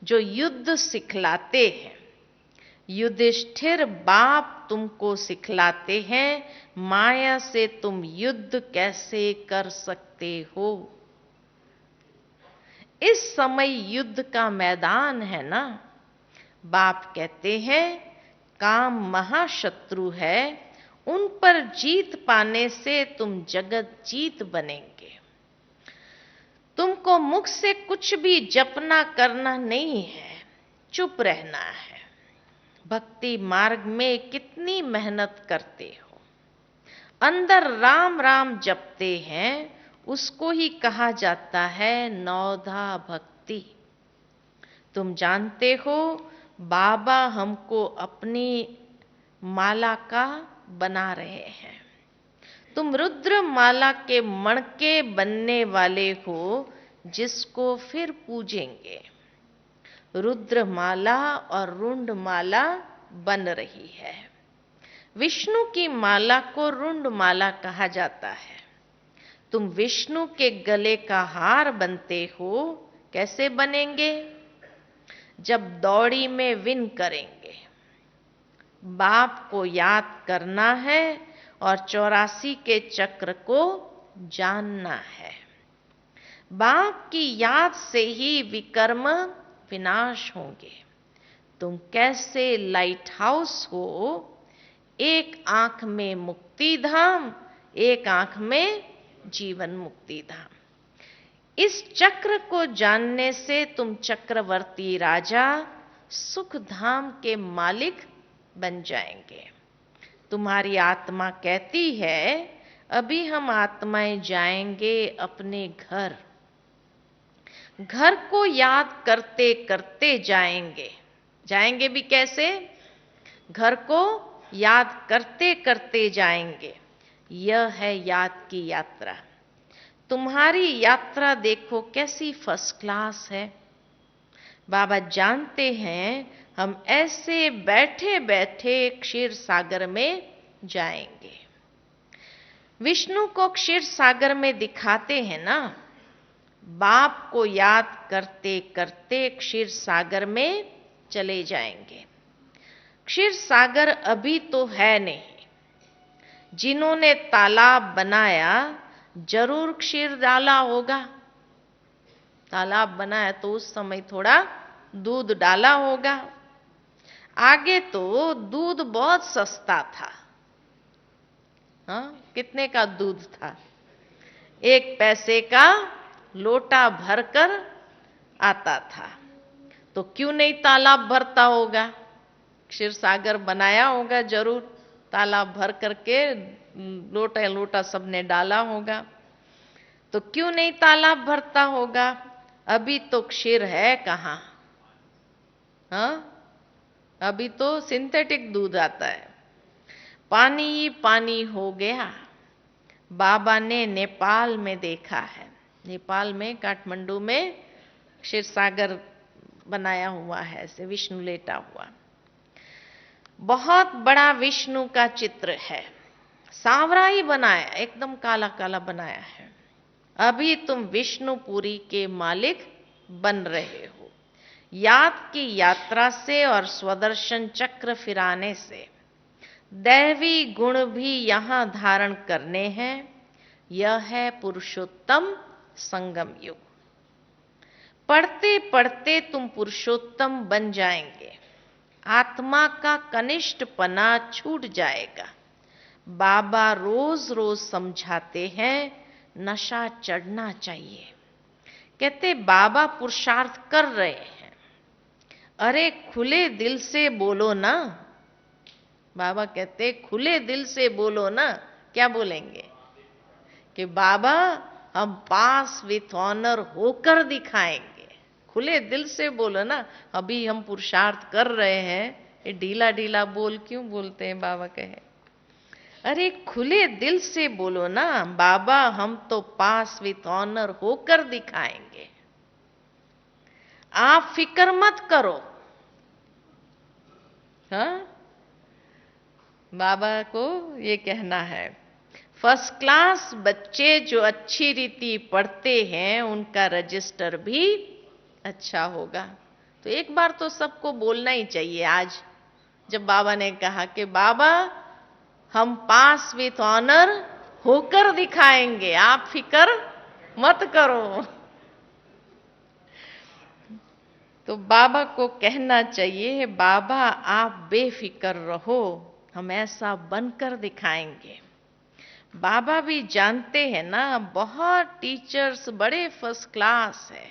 Speaker 1: जो युद्ध सिखलाते हैं। युधिष्ठिर बाप तुमको सिखलाते हैं माया से तुम युद्ध कैसे कर सकते हो। इस समय युद्ध का मैदान है ना। बाप कहते हैं काम महाशत्रु है, उन पर जीत पाने से तुम जगत जीत बनेंगे। तुमको मुख से कुछ भी जपना करना नहीं है, चुप रहना है। भक्ति मार्ग में कितनी मेहनत करते हो। अंदर राम राम जपते हैं, उसको ही कहा जाता है नौधा भक्ति। तुम जानते हो बाबा हमको अपनी माला का बना रहे हैं। तुम रुद्र माला के मणके बनने वाले हो, जिसको फिर पूजेंगे। रुद्र माला और रुंड माला बन रही है। विष्णु की माला को रुंड माला कहा जाता है। तुम विष्णु के गले का हार बनते हो। कैसे बनेंगे? जब दौड़ी में विन करेंगे। बाप को याद करना है और 84 के चक्र को जानना है। बाप की याद से ही विकर्म विनाश होंगे। तुम कैसे लाइट हाउस हो, एक आंख में मुक्ति धाम, एक आंख में जीवन मुक्ति धाम। इस चक्र को जानने से तुम चक्रवर्ती राजा सुख धाम के मालिक बन जाएंगे। तुम्हारी आत्मा कहती है अभी हम आत्माएं जाएंगे अपने घर। घर को याद करते करते जाएंगे। जाएंगे भी कैसे? घर को याद करते करते जाएंगे। यह है याद की यात्रा। तुम्हारी यात्रा देखो कैसी फर्स्ट क्लास है। बाबा जानते हैं हम ऐसे बैठे बैठे क्षीर सागर में जाएंगे। विष्णु को क्षीर सागर में दिखाते हैं ना, बाप को याद करते करते क्षीर सागर में चले जाएंगे। क्षीर सागर अभी तो है नहीं। जिन्होंने तालाब बनाया जरूर क्षीर डाला होगा। तालाब बनाया तो उस समय थोड़ा दूध डाला होगा। आगे तो दूध बहुत सस्ता था। हाँ, कितने का दूध था? 1 पैसे का लोटा भरकर आता था। तो क्यों नहीं तालाब भरता होगा? क्षीर सागर बनाया होगा जरूर, तालाब भर करके लोटा लोटा सबने डाला होगा। तो क्यों नहीं तालाब भरता होगा? अभी तो क्षीर है कहां? हाँ, अभी तो सिंथेटिक दूध आता है। पानी ही पानी हो गया। बाबा ने नेपाल में देखा है। नेपाल में काठमांडू में क्षीर सागर बनाया हुआ है, ऐसे विष्णु लेटा हुआ। बहुत बड़ा विष्णु का चित्र है। सांवरा ही बनाया, एकदम काला काला बनाया है। अभी तुम विष्णुपुरी के मालिक बन रहे हो। याद की यात्रा से और स्वदर्शन चक्र फिराने से दैवी गुण भी यहां धारण करने हैं। यह है पुरुषोत्तम संगम युग। पढ़ते पढ़ते तुम पुरुषोत्तम बन जाएंगे। आत्मा का कनिष्ठपना छूट जाएगा। बाबा रोज रोज समझाते हैं नशा चढ़ना चाहिए। कहते बाबा पुरुषार्थ कर रहे हैं। अरे खुले दिल से बोलो ना। बाबा कहते खुले दिल से बोलो ना। क्या बोलेंगे? कि बाबा हम पास विथ ऑनर होकर दिखाएंगे। खुले दिल से बोलो ना। अभी हम पुरुषार्थ कर रहे हैं। ये ढीला ढीला बोल क्यों बोलते हैं? बाबा कहे अरे खुले दिल से बोलो ना, बाबा हम तो पास विथ ऑनर होकर दिखाएंगे। आप फिक्र मत करो। हाँ, बाबा को ये कहना है। फर्स्ट क्लास बच्चे जो अच्छी रीति पढ़ते हैं उनका रजिस्टर भी अच्छा होगा। तो एक बार तो सबको बोलना ही चाहिए। आज जब बाबा ने कहा कि बाबा हम पास विथ ऑनर होकर दिखाएंगे, आप फिक्र मत करो। तो बाबा को कहना चाहिए बाबा आप बेफिक्र रहो, हम ऐसा बनकर दिखाएंगे। बाबा भी जानते हैं ना, बहुत टीचर्स बड़े फर्स्ट क्लास है।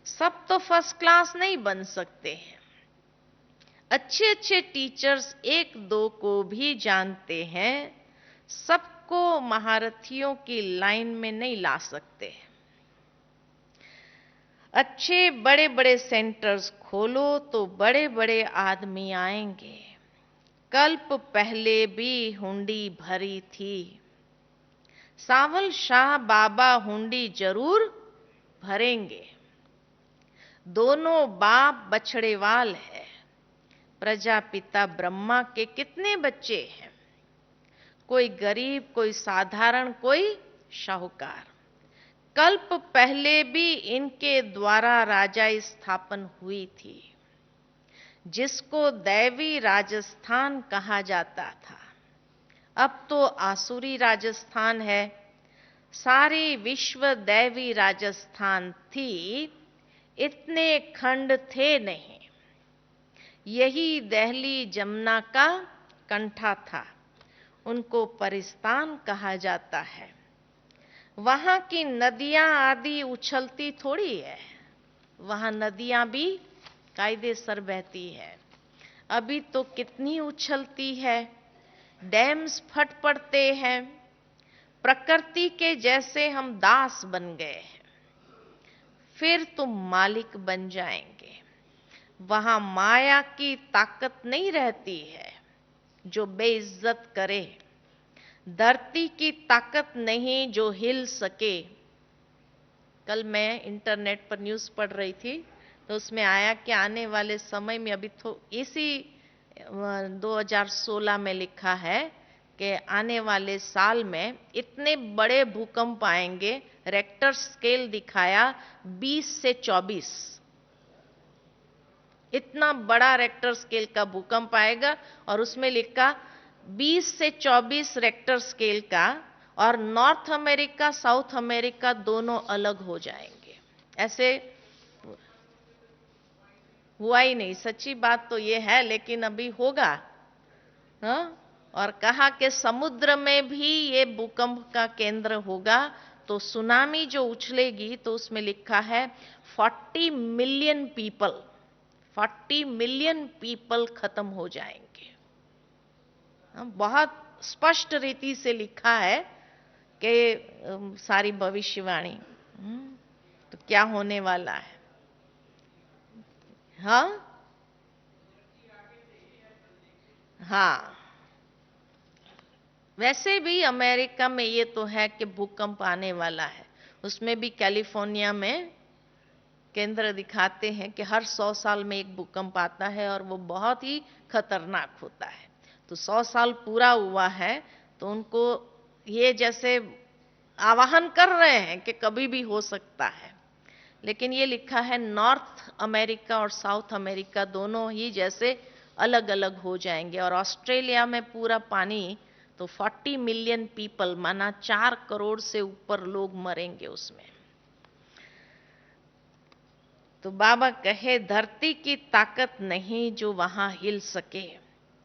Speaker 1: सब तो फर्स्ट क्लास नहीं बन सकते हैं। अच्छे अच्छे टीचर्स 1-2 को भी जानते हैं। सबको महारथियों की लाइन में नहीं ला सकते। अच्छे बड़े बड़े सेंटर्स खोलो तो बड़े बड़े आदमी आएंगे। कल्प पहले भी हुंडी भरी थी। सावल शाह बाबा हुंडी जरूर भरेंगे। दोनों बाप बछड़ेवाल है। प्रजापिता ब्रह्मा के कितने बच्चे हैं? कोई गरीब, कोई साधारण, कोई शाहूकार। कल्प पहले भी इनके द्वारा राजा स्थापन हुई थी, जिसको दैवी राजस्थान कहा जाता था। अब तो आसुरी राजस्थान है। सारी विश्व दैवी राजस्थान थी। इतने खंड थे नहीं। यही दहली जमुना का कंठा था, उनको परिस्तान कहा जाता है। वहां की नदियां आदि उछलती थोड़ी है, वहां नदियां भी कायदेसर बहती है। अभी तो कितनी उछलती है, डैम्स फट पड़ते हैं। प्रकृति के जैसे हम दास बन गए हैं, फिर तुम मालिक बन जाएंगे। वहां माया की ताकत नहीं रहती है जो बेइज्जत करे, धरती की ताकत नहीं जो हिल सके। कल मैं इंटरनेट पर न्यूज़ पढ़ रही थी तो उसमें आया कि आने वाले समय में, अभी तो इसी 2016 में लिखा है कि आने वाले साल में इतने बड़े भूकंप आएंगे, रेक्टर स्केल दिखाया 20 से 24, इतना बड़ा रेक्टर स्केल का भूकंप आएगा। और उसमें लिखा 20 से 24 रेक्टर स्केल का, और नॉर्थ अमेरिका साउथ अमेरिका दोनों अलग हो जाएंगे। ऐसे हुआ ही नहीं, सच्ची बात तो ये है, लेकिन अभी होगा। हाँ? और कहा कि समुद्र में भी ये भूकंप का केंद्र होगा, तो सुनामी जो उछलेगी तो उसमें लिखा है 40 मिलियन पीपल, 40 मिलियन पीपल खत्म हो जाएंगे। बहुत स्पष्ट रीति से लिखा है कि सारी भविष्यवाणी। तो क्या होने वाला है? हाँ हाँ, वैसे भी अमेरिका में ये तो है कि भूकंप आने वाला है। उसमें भी कैलिफोर्निया में केंद्र दिखाते हैं कि हर 100 साल में एक भूकंप आता है और वो बहुत ही खतरनाक होता है। तो 100 साल पूरा हुआ है तो उनको ये जैसे आवाहन कर रहे हैं कि कभी भी हो सकता है। लेकिन ये लिखा है नॉर्थ अमेरिका और साउथ अमेरिका दोनों ही जैसे अलग अलग हो जाएंगे। और ऑस्ट्रेलिया में पूरा पानी, तो 40 मिलियन पीपल माना 4 करोड़ से ऊपर लोग मरेंगे उसमें। तो बाबा कहे धरती की ताकत नहीं जो वहां हिल सके,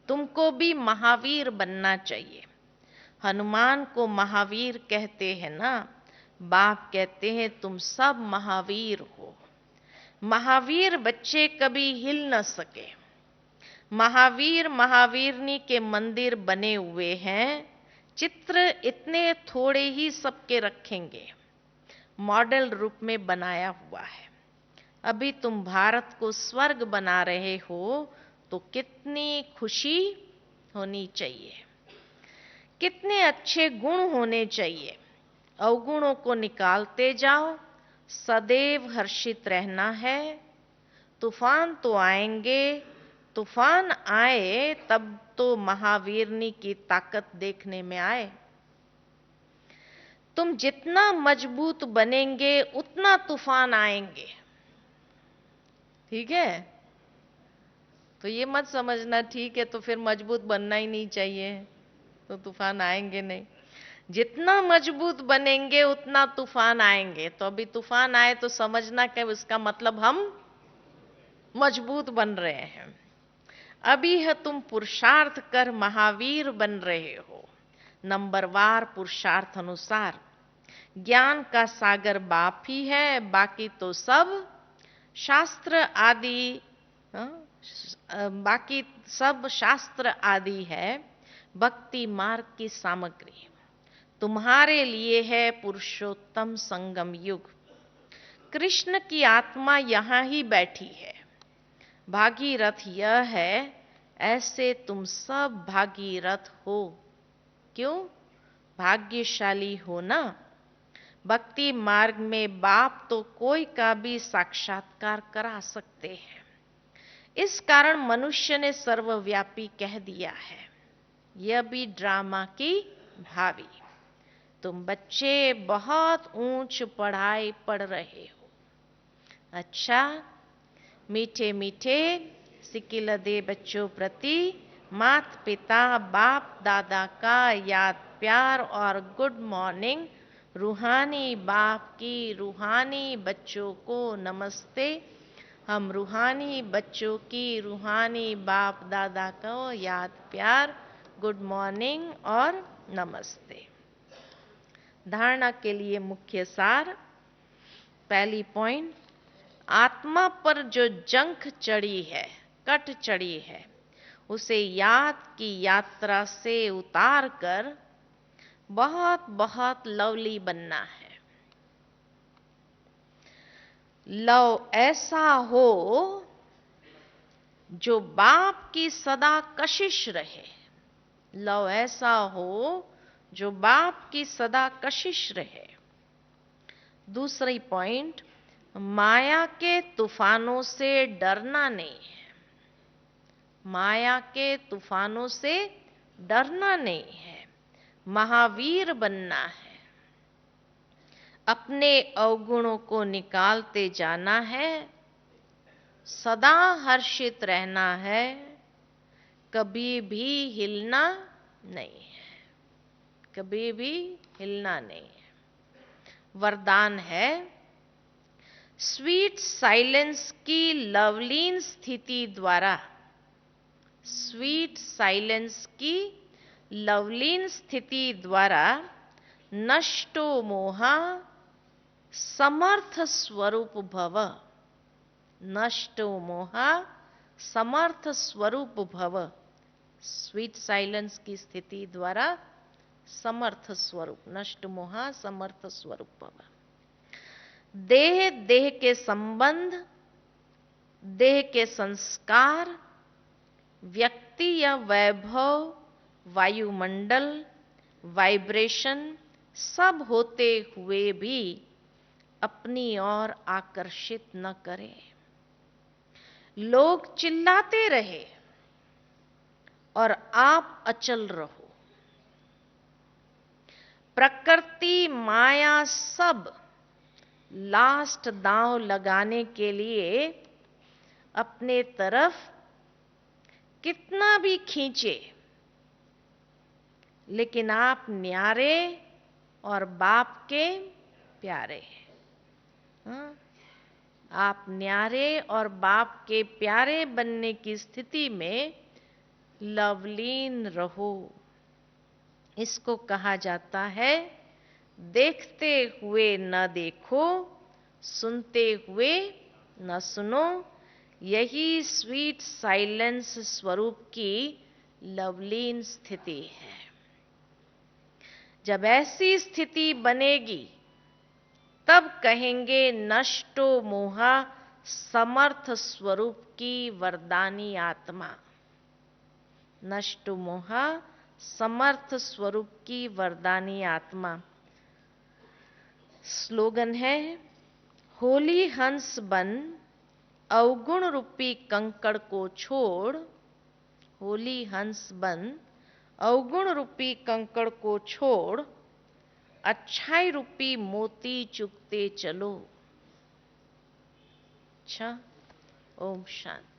Speaker 1: तुमको भी महावीर बनना चाहिए। हनुमान को महावीर कहते हैं ना, बाप कहते हैं तुम सब महावीर हो। महावीर बच्चे कभी हिल न सके। महावीर महावीरनी के मंदिर बने हुए हैं, चित्र इतने थोड़े ही सबके रखेंगे, मॉडल रूप में बनाया हुआ है। अभी तुम भारत को स्वर्ग बना रहे हो तो कितनी खुशी होनी चाहिए, कितने अच्छे गुण होने चाहिए। अवगुणों को निकालते जाओ, सदैव हर्षित रहना है। तूफान तो आएंगे, तूफान आए तब तो महावीरनी की ताकत देखने में आए। तुम जितना मजबूत बनेंगे उतना तूफान आएंगे, ठीक है? तो ये मत समझना ठीक है तो फिर मजबूत बनना ही नहीं चाहिए, तो तूफान आएंगे नहीं। जितना मजबूत बनेंगे उतना तूफान आएंगे। तो अभी तूफान आए तो समझना कि उसका मतलब हम मजबूत बन रहे हैं। अभी है तुम पुरुषार्थ कर महावीर बन रहे हो, नंबरवार पुरुषार्थ अनुसार। ज्ञान का सागर बाप ही है, बाकी तो सब शास्त्र आदि, बाकी सब शास्त्र आदि है, भक्ति मार्ग की सामग्री। तुम्हारे लिए है पुरुषोत्तम संगम युग। कृष्ण की आत्मा यहां ही बैठी है, भागीरथ यह है, ऐसे तुम सब भागीरथ हो। क्यों? भाग्यशाली हो ना। भक्ति मार्ग में बाप तो कोई का भी साक्षात्कार करा सकते हैं। इस कारण मनुष्य ने सर्वव्यापी कह दिया है। यह भी ड्रामा की भावी। तुम बच्चे बहुत ऊंच पढ़ाई पढ़ रहे हो। अच्छा, मीठे मीठे सिकिलदे बच्चों प्रति माता पिता बाप दादा का याद प्यार और गुड मॉर्निंग रूहानी बाप की रूहानी बच्चों को नमस्ते। हम रूहानी बच्चों की रूहानी बाप दादा को याद प्यार, गुड मॉर्निंग और नमस्ते। धारणा के लिए मुख्य सार। पहली पॉइंट, आत्मा पर जो जंख चढ़ी है, कट चढ़ी है, उसे याद की यात्रा से उतार कर बहुत बहुत लवली बनना है। लव ऐसा हो जो बाप की सदा कशिश रहे। लव ऐसा हो जो बाप की सदा कशिश रहे। दूसरी पॉइंट, माया के तूफानों से डरना नहीं है। माया के तूफानों से डरना नहीं है, महावीर बनना है। अपने अवगुणों को निकालते जाना है, सदा हर्षित रहना है, कभी भी हिलना नहीं है, कभी भी हिलना नहीं है। वरदान है, स्वीट साइलेंस की लवलीन स्थिति द्वारा, स्वीट साइलेंस की लवलीन स्थिति द्वारा नष्टो मोहा समर्थ स्वरूप भव। नष्टो मोहा समर्थ स्वरूप भव। स्वीट साइलेंस की स्थिति द्वारा समर्थ स्वरूप, नष्ट मोहा समर्थ स्वरूप भव। देह, देह के संबंध, देह के संस्कार, व्यक्ति या वैभव, वायुमंडल, वाइब्रेशन सब होते हुए भी अपनी ओर आकर्षित न करें। लोग चिल्लाते रहे और आप अचल रहो। प्रकृति, माया सब लास्ट दांव लगाने के लिए अपने तरफ कितना भी खींचे, लेकिन आप न्यारे और बाप के प्यारे हैं। आप न्यारे और बाप के प्यारे बनने की स्थिति में लवलीन रहो। इसको कहा जाता है, देखते हुए न देखो, सुनते हुए न सुनो। यही स्वीट साइलेंस स्वरूप की लवलीन स्थिति है। जब ऐसी स्थिति बनेगी तब कहेंगे नष्टो मोहा समर्थ स्वरूप की वरदानी आत्मा। नष्टो मोहा समर्थ स्वरूप की वरदानी आत्मा। स्लोगन है, होली हंस बन अवगुण रूपी कंकड़ को छोड़। होली हंस बन अवगुण रूपी कंकड़ को छोड़, अच्छाई रूपी मोती चुगते चलो। अच्छा, ओम शांति।